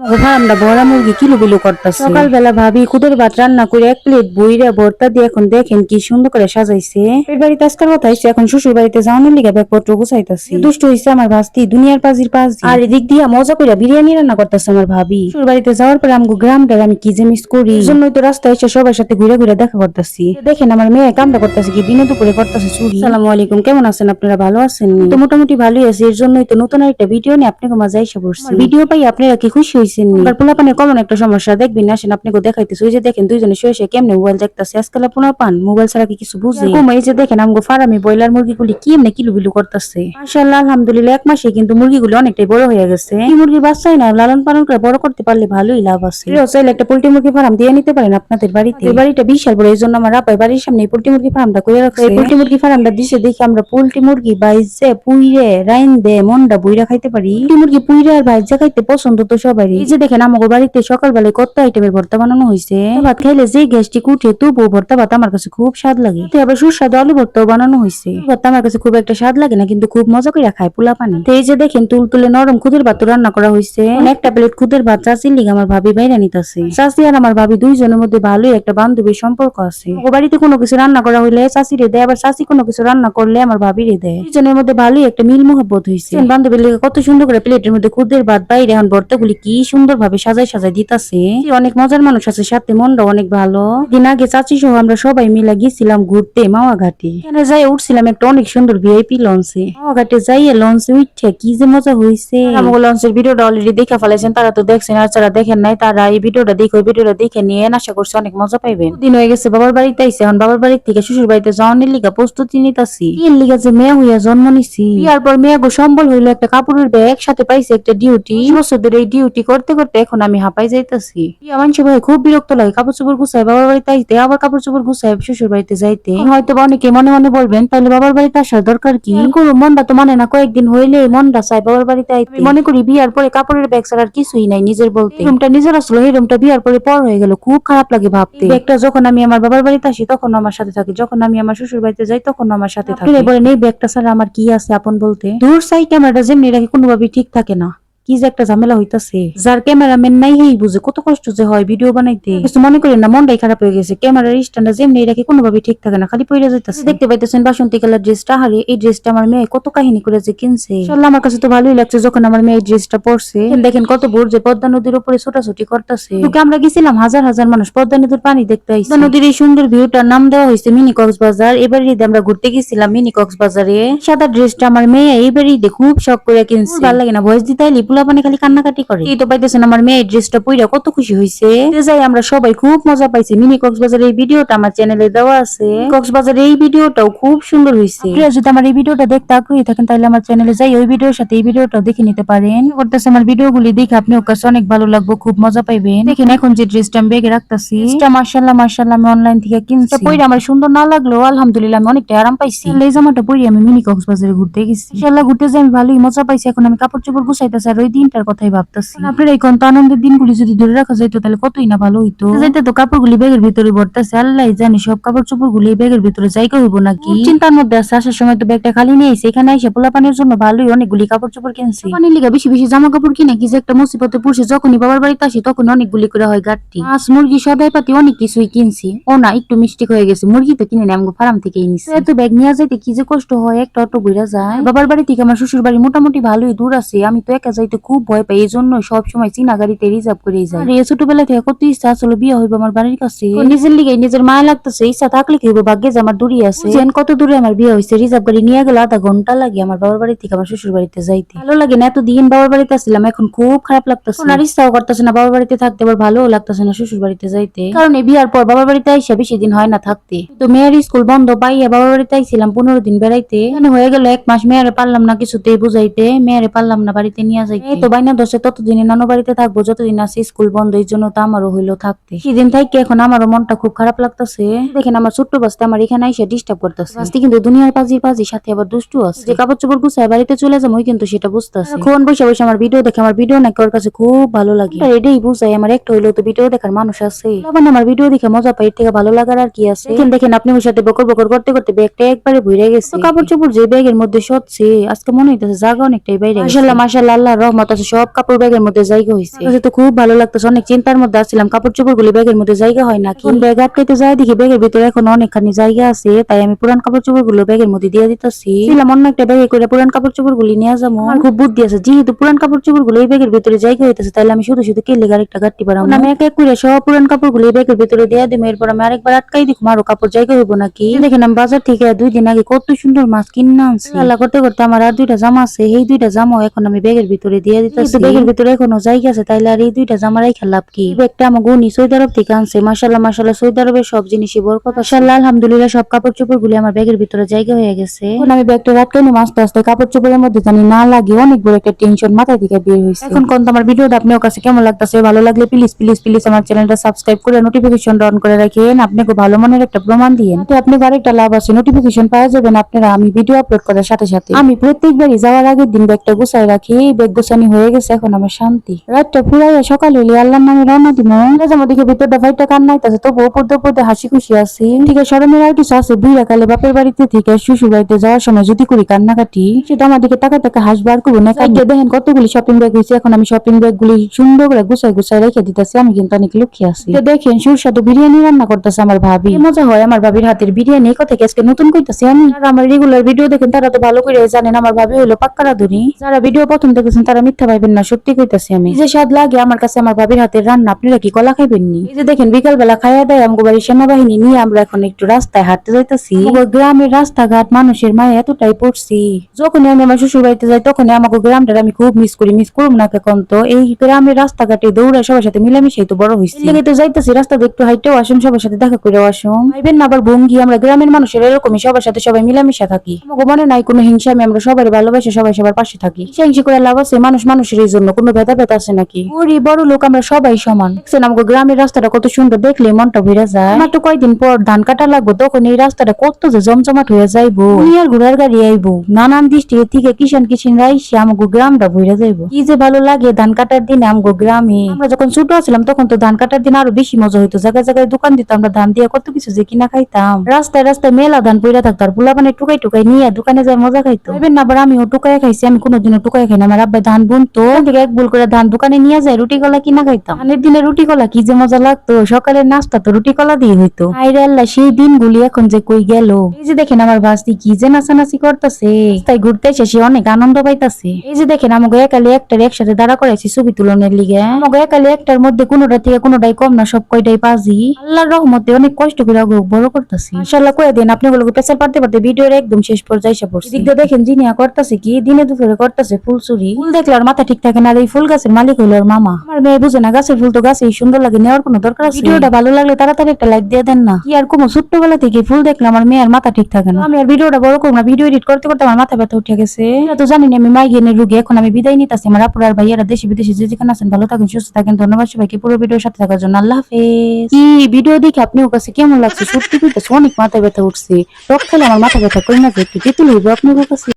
আমরা ভরা মুরগি কিলো বিলো করতেছি। সকালবেলা ভাবি খুদের ভাত রান্না করে এক প্লেট বইরা ভর্তা দিয়ে এখন দেখেন কি সুন্দর করে সাজাইছে। এর বাড়িতে আজকাল কথা হয়েছে, এখন শ্বশুর বাড়িতে যাওয়ানোর লিগা ব্যাগপত্র গুছাইতেছি। দুষ্ট হয়েছে আমার ভাস্তি, দুনিয়ার পাজির পাঁচ। আর এদিক দিয়া মজা করে বিরিয়ানি রান্না করতেছে আমার ভাবি। শ্বশুর বাড়িতে যাওয়ার পরে আমগো গ্রামটার আমি কি যে মিস করি। এই জন্যই তো রাস্তায় এসে সবার সাথে ঘুরে ঘুরে দেখা করতেছি। দেখেন আমার মেয়ে কামটা করতেছে কি দিনে দুপুরে করতেছে চুরি। আসসালামু আলাইকুম, কেমন আছেন আপনারা? ভালো আছেন? তো মোটামুটি ভালোই আছে। এর জন্যই তো নতুন একটা ভিডিও নিয়ে আপনাকে মাঝে এসে পড়ছি। ভিডিও পাই আপনারা কি খুশি হয়েছেন? পোলাপানের কমন একটা সমস্যা দেখবেন, আসেন আপনাকে দেখাইতেছে। ওই যে দেখেন দুইজনে শুয়ে শুয়ে কেমনে মোবাইল দেখতেছে। আজকাল পোলাপান মোবাইল ছাড়া কি কিছু বুঝে? এই যে দেখেন আমগো ফার্মে ব্রয়লার মুরগিগুলি কি এমনি কিলো বিলু করতেছে। মাশাআল্লাহ আলহামদুলিল্লাহ, এক মাসে কিন্তু মুরগিগুলো অনেকটাই বড় হয়ে গেছে। এই মুরগির বাচ্চাই না, লালন পালন করে বড় করতে পারলে ভালোই লাভ আছে। চাইলে একটা পোল্ট্রি মুরগি ফার্ম দিয়ে নিতে পারেন আপনাদের বাড়িতে। এই বাড়িটা বিশাল বড়, এই জন্য আমার আপাই বাড়ির সামনে পোল্ট্রি মুরগি ফার্মটা করে রাখছে। এই পোল্ট্রি মুরগি ফার্মটা দিছে দেখি আমরা পোল্ট্রি মুরগি বাইজে পুইরে রাইন দে মন্ডা বুইরা খাইতে পারি। পোল্ট্রি মুরগি পুইরে আর বাইজে খাইতে পছন্দ তো সবারই। এই যে দেখেন আমাদের বাড়িতে সকালবেলায় কত আইটেমের ভর্তা বানানো হয়েছে। ভাত খাইলে যে গ্যাস্ট্রিক উঠে তবুও ভর্তা ভাত আমার কাছে খুব স্বাদ লাগে। আবার সুস্বাদু আলু ভর্তাও বানানো হয়েছে। ভর্তা আমার কাছে খুব একটা স্বাদ লাগে না, কিন্তু খুব মজা করে খায় পোলা পানি। এই যে দেখেন তুলতুলে নরম খুদের ভাত রান্না করা হয়েছে। একটা প্লেট খুদের ভাত চাচির লিগে আমার ভাবি বাইরে নিতেছে। চাচি আর আমার ভাবি দুইজনের মধ্যে ভালোই একটা বান্ধবীর সম্পর্ক আছে। ও বাড়িতে কোনো কিছু রান্না করা হইলে চাচিরে দেয়, আবার চাচি কোনো কিছু রান্না করলে আমার ভাবিরে দেয়। দুইজনের মধ্যে ভালোই একটা মিল মোহব্বত হয়েছে। বান্ধবীর লিগে কত সুন্দর করে প্লেটের মধ্যে খুদের ভাত বাইরে এখন ভর্তাগুলি কি সুন্দর ভাবে সাজাই সাজাই দিতাছে। অনেক মজার মানুষ আছে সাথে, মনটা অনেক ভালো। দিন আগে চাচি সহ আমরা সবাই মিলে গেছিলাম ঘুরতে মাওয়া ঘাটে। এখানে যাই উঠছিলাম একটা অনেক সুন্দর ভিআইপি লঞ্চে। মাওয়া ঘাটে যাইয়ে লঞ্চে উঠছে কি যে মজা হয়েছে। আমাকে লঞ্চের ভিডিওটা অলরেডি দেখে ফেলেছেন, তারা তো দেখছেন। আর যারা দেখেন নাই তারা এই ভিডিওটা দেখে ওই ভিডিওটা দেখে নিয়ে আশা করছি অনেক মজা পাইবেন। দিন হয়ে গেছে বাবার বাড়িতে আইসে, এখন বাবার বাড়ি থেকে শ্বশুর বাড়িতে যাওয়ানোর লিগা প্রস্তুতি নিতেছি। এর লিগা যে মেয়ে হইয়া জন্ম নিছি, বিয়ার পর মেয়ে গো সম্বল হইলো একটা কাপড়ের ব্যাগ, সাথে পাইছে একটা ডিউটি। বছরদের এই ডিউটি করতে করতে এখন আমি হাঁপাই যাইতাছি। মানুষ ভাই খুব বিরক্ত লাগে কাপড় চোপড় গুছায় বাবার বাড়িতে আইতে, আবার কাপড় চোপড় গুছায় শ্বশুর বাড়িতে যাইতে। হয়তো অনেকে মনে মনে বলবেন তাহলে বাবার বাড়িতে আসার দরকার কি? করো মনটা তো মানে না, কয়েকদিন হইলে মনটা চায় বাবার বাড়িতে আইতে। মনে করি বিয়ার পরে কাপড়ের ব্যাগ ছাড়া আর কিছুই নাই নিজের বলতে। রুমটা নিজের আসলো, এই রুমটা বিয়ার পরে পর হয়ে গেল। খুব খারাপ লাগে ভাবতে। ব্যাগটা যখন আমি আমার বাবার বাড়িতে আসি তখন আমার সাথে থাকে, যখন আমি আমার শ্বশুর বাড়িতে যাই তখন আমার সাথে থাকে। বলেন এই ব্যাগটা ছাড়া আমার কি আছে আপন বলতে? দূর সাই ক্যামেরাটা যেমনি রাখি কোনোভাবেই ঠিক থাকে না। কি যে একটা ঝামেলা হইতাছে। যার ক্যামেরাম্যান নাই হেই বুঝে কত কষ্ট যে হয় ভিডিও বানাইতে। কিছু মনে করেন না, মনটাই খারাপ হয়ে গেছে। ক্যামেরার স্ট্যান্ডটা যেমনি রাখি কোনোভাবে ঠিক থাকে না, খালি পইরা যাইতাছে। দেখতে পাইতেছেন বাসন্তী কালার ড্রেসটা। হারে এই ড্রেসটা আমার মেয়ে কত কাহিনী করে যে কিনছে। ইনশাআল্লাহ আমার কাছে তো ভালোই লাগছে যখন আমার মেয়ে এই ড্রেসটা পরছে। দেখেন কত ভোর যে পদ্মা নদীর উপরে ছোটাছুটি করতেছে। আমরা গেছিলাম হাজার হাজার মানুষ পদ্মা নদীর পানি দেখতে আইছে। নদীর এই সুন্দর ভিউটার নাম দেওয়া হয়েছে মিনি কক্সবাজার। এবার ঈদে আমরা ঘুরতে গেছিলাম মিনি কক্সবাজারে। সাদা ড্রেসটা আমার মেয়ে এইবার ঈদে খুব শখ করে কিনছে। ভালো লাগে না ভয়েস দিতে আইলি পোলা পানি খালি কান্নাকাটি করে। এই তো পাইতেছেন আমার মেয়ে ড্রেসটা পইরা কত খুশি হয়েছে। যাই আমরা সবাই খুব মজা পাইছি। মিনি কক্সবাজারের এই ভিডিওটা আমার চ্যানেলে দেওয়া আছে। কক্সবাজারের এই ভিডিওটাও খুব সুন্দর হয়েছে। যদি আমার এই ভিডিওটা দেখতে আগ্রহী থাকেন তাহলে আমার চ্যানেলে যাই ওই ভিডিওর সাথে এই ভিডিওটাও দেখে নিতে পারেন। করতেছে আমার ভিডিওগুলি দেখে আপনি ওর কাছে অনেক ভালো লাগবে, খুব মজা পাইবেন। দেখেন এখন যে ড্রেসটা আমি ব্যাগে রাখতেছি, এটা মাশাআল্লাহ মাশাআল্লাহ আমি অনলাইন থেকে কিনছি। পইরা আমার সুন্দর না লাগলেও আলহামদুলিল্লাহ আমি অনেকটা আরাম পাইছি। এই জামাটা পরে আমি মিনি কক্সবাজারে ঘুরতে গেছি। ইনশাআল্লাহ ঘুরতে যাই আমি ভালোই মজা পাইছি। এখন আমি কাপড় চোপড় গুছাইতেছি আর ওই দিনটার কথাই ভাবতেছি। আপনারা এই কত আনন্দের দিনগুলি যদি ধরে রাখা যাইতো তাহলে কতই না ভালো হইতো। যাইতে তো কাপড়গুলি ব্যাগের ভিতরে ভরতেছে, আল্লাহ জানি সব কাপড় চোপড় গুলি ব্যাগের ভিতরে জায়গা হইব নাকি। চিন্তার মধ্যে আছে। আসার সময় তো ব্যাগটা খালি নিয়ে এসে এখানে এসে পোলাপানের জন্য ভালোই অনেকগুলি কাপড় চোপড় কিনছি। পানির লিগা বেশি বেশি জামা কাপড় কিনে কি যে একটা মুসিবতে পড়ছে। যখনই বাবার বাড়িতে আসি তখন অনেকগুলি করে হয় গাড়টি। মাছ মুরগি সদাই পাতি অনেক কিছুই কিনছি। ও না একটু মিস্টেক হয়ে গেছে, মুরগি তো কিনে আমগো ফার্ম থেকেই নিছি। এত ব্যাগ নিয়ে যাইতে কি যে কষ্ট হয়, একটা অটো ঘুরা যায়। বাবার বাড়ি থেকে আমার শ্বশুর বাড়ি মোটামুটি ভালোই দূর আছে। আমি তো একা যাইতে খুব ভয় পাই, এই জন্য সবসময় চীনা গাড়িতে রিজার্ভ করে যাই। আর ছোটবেলা থেকে কত ইচ্ছা আসলে বিয়ে হইব আমার বাড়ির কাছে। নিজের লিগে নিজের মায়া লাগতেছে। ইচ্ছা থাকলে কি হইব, ভাগ্যে যে আমার দূরে আছে। কত দূরে আমার বিয়ে হয়েছে, রিজার্ভ গাড়ি নিয়ে গেল আধা ঘন্টা লাগে আমার বাবার বাড়ি থেকে আমার শ্বশুর বাড়িতে যাইতে। ভালো লাগে না, এতদিন বাবার বাড়িতে আসছিলাম, এখন খুব খারাপ লাগতেছে। আর ইচ্ছাও করতেছে না বাবার বাড়িতে থাকতে, আবার ভালো লাগতেছে না শ্বশুর বাড়িতে যাইতে। কারণ এই বিয়ার পর বাবার বাড়িতে আইসা বেশি দিন হয় না থাকতে। তো মেয়ের স্কুল বন্ধ পাইয়া বাবার বাড়িতে আইছিলাম 15 দিন বেড়াইতে। এখানে হয়ে গেল 1 মাস। মেয়েরে পারলাম না কিছুতেই বুঝাইতে, মেয়েরে পারলাম না বাড়িতে নিয়ে যাইতে। তো বাইনা দশে ততদিনে নানু বাড়িতে থাকবো যতদিন আছে স্কুল বন্ধ। এই জন্য তো আমারও হইলো থাকতে। সেদিন থাকি এখন আমারও মনটা খুব খারাপ লাগতেছে। দেখেন আমার ছোট্ট বাস্তে আমার এখানে এসে ডিস্টার্ব করতেছে। বাস্তি কিন্তু দুনিয়ার পাজি সাথে আবার দুষ্টু আছে। যে কাপড় চোপড় গুছায় বাড়িতে চলে যাবো ওই কিন্তু সেটা বুঝতেছে। এখন বসে বসে আমার ভিডিও দেখে, আমার ভিডিও নাকি ওর কাছে খুব ভালো লাগে। এটাই বুঝাই আমার একটা হইলো তো ভিডিও দেখার মানুষ আছে। আমার ভিডিও দেখে মজা পাই, এর থেকে ভালো লাগার আর কি আছে। দেখেন আপনি ওর সাথে বকর বকর করতে করতে ব্যাগটা একবারে ভরে গেছে। কাপড় চোপড় যে ব্যাগের মধ্যে সচ্ছে আজকে মনে হইতেছে জায়গা অনেকটাই বাইরে। মাশাআল্লাহ মাশাআল্লাহ আল্লাহর রহমত আছে সব কাপড় ব্যাগের মধ্যে জায়গা হয়েছে। তো খুব ভালো লাগতেছে, অনেক চিন্তার মধ্যে আসছিলাম কাপড় চোপড় গুলি ব্যাগের মধ্যে জায়গা হয় নাকি। ব্যাগ আটকাইতে যাই দেখি ব্যাগের ভিতরে এখন অনেকখানি জায়গা আছে, তাই আমি পুরান কাপড় চোপড় গুলো ব্যাগের মধ্যে দিয়ে দিতেছি। অন্য একটা ব্যাগে করে পুরান কাপড় চোপড় গুলি নিয়ে যাবো। আমার খুব বুদ্ধি আছে, যেহেতু পুরান কাপড় চোপড় গুলো এই ব্যাগের ভিতরে জায়গা হইতেছে, তাহলে আমি শুধু শুধু কেলে আরেকটা গাড়তে পারবো। আমি এক এক করে সব পুরান কাপড় গুলো এই ব্যাগের ভিতরে দিয়ে দিব, এরপর আমি আরেকবার আটকাই দিব, আরো কাপড় জায়গা হইব নাকি। দেখেন আমি বাজার থেকে 2 দিন আগে কত সুন্দর মাছ কিনে আনছি। আল্লাহ করতে করতে আমার আর 2টা জামা আছে, এই 2টা জামাও এখন আমি ব্যাগের ভিতরে দিয়ে দিতেছি। ব্যাগের ভিতরে এখনো জায়গা আছে, তাইলে আর এই 2টা জামা রাখা লাভ কি। ব্যাগটা আমার গুনি সৌদি আরব থেকে আনছে। মাশাআল্লাহ মাশাআল্লাহ, সৌদি আরবের সব জিনিসই বরকত। মাশাআল্লাহ আলহামদুলিল্লাহ, সব কাপড় চোপড় গুলি আমার ব্যাগের ভিতরে জায়গা হয়ে গেছে। এখন আমি ব্যাগটা রাখতে নিয়ে আস্তে আস্তে কাপড় চোপড়ের মধ্যে জানি না লাগে, অনেক বড় একটা টেনশন মাথা থেকে বের হয়েছে। এখন কোন আমার ভিডিওটা আপনার কাছে কেমন লাগতেছে, ভালো লাগলে প্লিজ প্লিজ প্লিজ আমার চ্যানেলটা সাবস্ক্রাইব করে নোটিফিকেশন অন করে রাখেন। আপনাকে ভালো মনের একটা প্রমাণ দিয়েন, আপনি আরেকটা লাভ আছে, নোটিফিকেশন পাওয়া যাবেন আপনারা আমি ভিডিও আপলোড করার সাথে সাথে। আমি প্রত্যেকবারই যাওয়ার আগের দিন ব্যাগটা গুছাই রাখি, ব্যাগ গুছানি হয়ে গেছে, এখন আমার শান্তি। রাতটা ফুরাইয়া সকাল হইলে আল্লাহর নামে রওনা দিব। আমাদেরকে ভিতরটা ফাইটটা কান্নাইতেছে, তবু পড়তে পড়তে হাসি খুশি আছি। ঠিক আছে, স্মরণের আর কিছু আছে, বুইরা কালে বাপের বাড়িতে থেকে শ্বশুর বাড়িতে যাওয়ার সময় যদি করি কান্নাকাটি, সেটা আমাদেরকে টাকা টাকা হাসবার করবো না। দেখেন কতগুলি শপিং ব্যাগ হয়েছে, এখন আমি শপিং ব্যাগ গুলি সুন্দর করে গুছাই গুছাই রেখে দিতেছি। আমি কিন্তু অনেক লক্ষ্যে আছি। দেখেন সুস্বাদু বিরিয়ানি রান্না করতেছে আমার ভাবি, মজা হয় আমার ভাবির হাতের বিরিয়ানি। কথা আজকে নতুন কইতাছি আমি। আর আমার রেগুলার ভিডিও দেখেন তারা তো ভালো করে জানেন আমার ভাবি হলো পাক্কারা ধরি। যারা ভিডিও প্রথম দেখেছেন তারা মিথ্যা পাইবেন না, সত্যি কইতাছি আমি। যে স্বাদ লাগে আমার কাছে আমার ভাবির হাতের রান্না, আপনারা কি কলা খাইবেন নি? এই যে দেখেন বিকাল বেলা খাইয়া দেয় আমগো বাড়ির সেনাবাহিনী নিয়ে আমরা এখন একটু রাস্তায় হাঁটতে যাইতাছি। গ্রামের রাস্তাঘাট মানুষের মায়ে এতটাই পড়ছি, যখন আমি আমার শ্বশুর বাড়িতে যাই তখন আমাকে গ্রামটা আমি খুব মিস করি। মিস করবো না কেন তো, এই গ্রামের রাস্তাঘাটে দৌড়ায় সবার সাথে মিলামিশাই তো বড় হয়েছে। তো যাইতেছি রাস্তাতে একটু হাইটেও আসুন, সবার সাথে দেখা করে আসুন। ভাইবেন না আবার ভঙ্গি, আমরা গ্রামের মানুষের এরকমই সবার সাথে সবাই মিলামিশা থাকি। আমাকে মনে নাই কোনো হিংসা, আমরা সবাই ভালোবাসে সবাই সবার পাশে থাকি। হিংসা করে লাভ আছে? মানুষ মানুষের এই জন্য কোনো ভেদাভেদ আছে নাকি? গরিব বড় লোক আমরা সবাই সমান। দেখছেন আমাকে গ্রামের রাস্তাটা কত সুন্দর, দেখলে মনটা ভরে যায়। মাত্র কয়েকদিন পর ধান কাটা লাগবো, তখন এই রাস্তাটা কত যে জমজমাট হয়ে যাইবো। আর ঘোড়ার গাড়ি আইবো, নানান ডিস্ট্রিক্ট থেকে কিষান কিষান রাইসে আমাকে গ্রামটা ভরে যাইবো। কি যে ভালো লাগে ধান কাটার দিনে আমগো গ্রামে। আমরা যখন ছোট ছিলাম তখন তো ধান কাটার দিন আরো বেশি মজা হইতো। জায়গায় জায়গায় দোকান দিত, আমরা ধান দিয়ে কত কিছু যে কিনা খাইতাম। রাস্তায় রাস্তায় মেলা ধান পইরা থাকতো, আর পোলা মানে টুকাই টুকাই নিয়ে দোকানে যায় মজা খাইতো। ভাইবেন না আবার আমিও টুকাই খাইছি, আমি কোনোদিনও টুকাই খাই না। আমার আব্বাই ধান বুনতো, থেকে এক বুল করে ধান দোকানে নিয়ে যায়, রুটি কলা কিনা খাইতাম। ধানের দিনে রুটি কলা কি যে মজা লাগতো, সকালের নাস্তা তো রুটি কলা দিয়ে হইতো। আইরে আল্লাহ, সেই দিনগুলি এখন যে কই গেল। এই যে দেখেন আমার বাস্তি কি যে নাচানাচি করতেছে, তাই ঘুরতে এসে সে অনেক আনন্দ পাইতাছে। এই যে দেখেন আমাকে একালে একটার একসাথে দাঁড়া করাইছি ছবি তুলনের লিগে। আমাকে একালে একটার মধ্যে কোনোটা থেকে কোনোটাই কম না, সব কয়টাই পাজি। আল্লাহর রহমতে অনেক কষ্ট করে বড় করতেছি। ইনশাআল্লাহ কয়ে দেন আপনি গুলোকে পেছাল পারতে পারতে ভিডিওর একদম শেষ পর্যায়ে এসে পড়ছি। দিকটা দেখেন জিনিয়া করতেছে কি, দিনে দুপুরে করতেছে ফুল চুরি। ফুল দেখলে আর মাথা ঠিক থাকে না, আর এই ফুল গাছের মালিক হইলো আর মামা। আমার মেয়ে বুঝে না গাছের ফুল তো গাছেই সুন্দর লাগে, নেওয়ার কোনো দরকার আছে? ভিডিওটা ভালো লাগলে তাড়াতাড়ি একটা লাইক দিয়ে দেন না। কি আর কোনো ছোট্টবেলা থেকে ফুল দেখলে আমার মেয়ের মাথা ঠিক থাকে না। আমি আর ভিডিওটা বড় করব না, ভিডিও এডিট করতে করতে আমার মাথা ব্যথা উঠে গেছে। এটা তো জানি না আমি মাইগ্রেনের রোগী। এখন আমি বিদায় নিতেছি। আমার আপুর আর ভাইয়ারা দেশে বিদেশে যে যেখানে আছেন ভালো থাকেন, সুস্থ থাকেন। ধন্যবাদ সবাইকে পুরো ভিডিওর সাথে থাকার জন্য। আল্লাহ হাফেজ। কি ভিডিও দেখে আপনার কাছে কেমন লাগছে? সত্যি কইতেছে অনেক মাথা ব্যথা উঠছে। টক খেলে আমার মাথা ব্যথা কই না যে একটু তেতুল হইব আপনার কাছে।